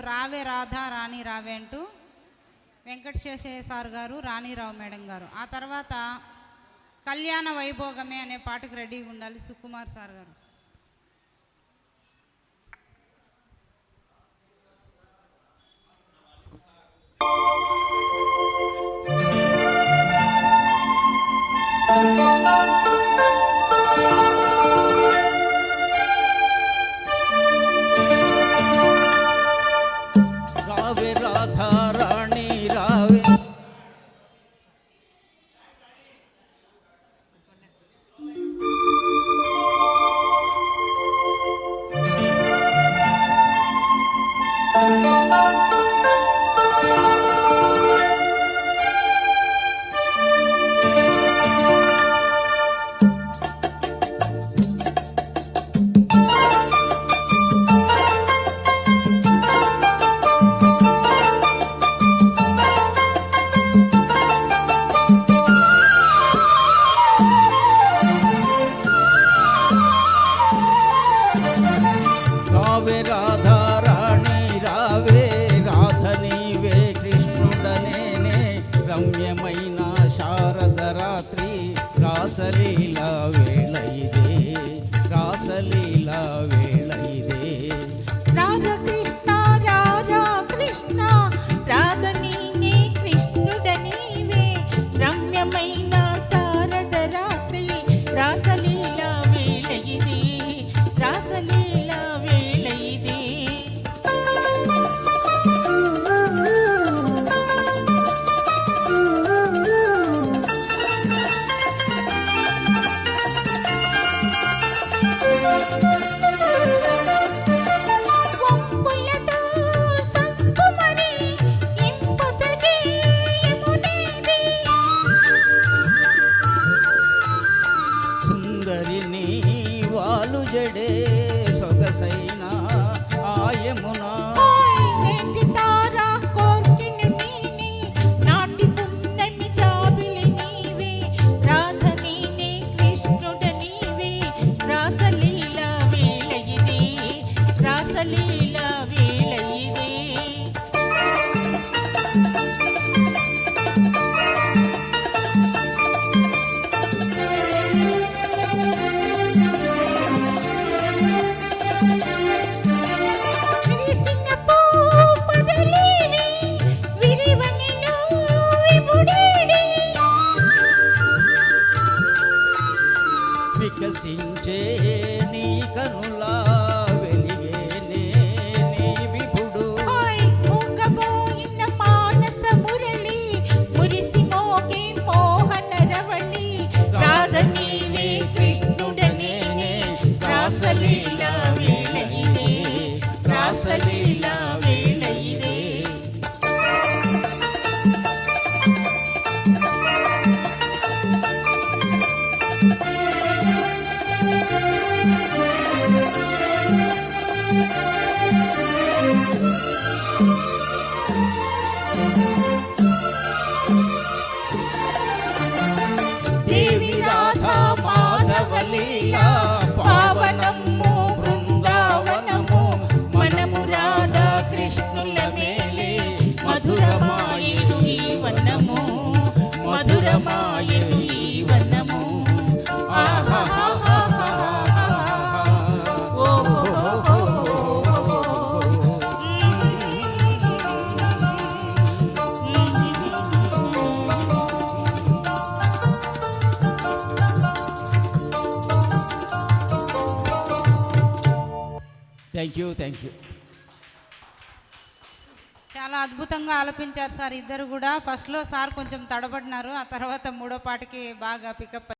రావే రాధా రాణి రావే అంటూ వెంకటశేషయ్య సార్ గారు, రాణిరావు మేడం గారు. ఆ తర్వాత కళ్యాణ వైభోగమే అనే పాటకు రెడీగా ఉండాలి సుకుమార్ సార్ గారు. రావే రాధా రాణి రావే, రావే రాధా రాణి రావే, రాధ నీవే కృష్ణుడనేనే, రమ్యమైన శారద రాత్రి రాసలీలా వేళ ఇదే, రాసలీలా వేళ ఇదే. రాధా కృష్ణ రాధా కృష్ణ, రాధ నీనే కృష్ణుడ నీవే, రమ్యమైన శారద రాత్రి రాసలీలా వేళ ఇది, రాసలీలా వేళ ఇది. వంపులతో సంకుమరి ఇంపొసగి యమునేది, సుందరిని వాలు జడే సొగసైన ఆయమునా, నేటి తారా కోర్కెను నీనే, నాటి పున్నమి జాబిలి నీవే, రాధ నీనే కృష్ణుడ నీవే, రాసలీలా వేళ ఇది, రాసలీలా వేళ ఇది. విరిసిన పూపదలేవి విరివనిలో విముడేడి, వికసించే నీ కనులా వెలిగేనే నీ విభుడు, మూగబోయిన మానస మురళి మురిసి మోగే మోహన రవళి, రాధ నీవే కృష్ణుడ నేనే, రాసలీలా వేళ ఇదే, రాసలీలా వేళ ఇదే. దేవి రాధా మాధవ లీలా పావనము బృందావనము, మనము రాధా కృష్ణుల మేలే, మధురమాయను ఈ వనము, మధురమాయను ఈ వనము. Thank you, thank you. చాలా అద్భుతంగా ఆలపించారు సార్ ఇద్దరు కూడా. ఫస్ట్లో సార్ కొంచెం తడబడినారు, ఆ తర్వాత మూడో పాటకి బాగా పికప్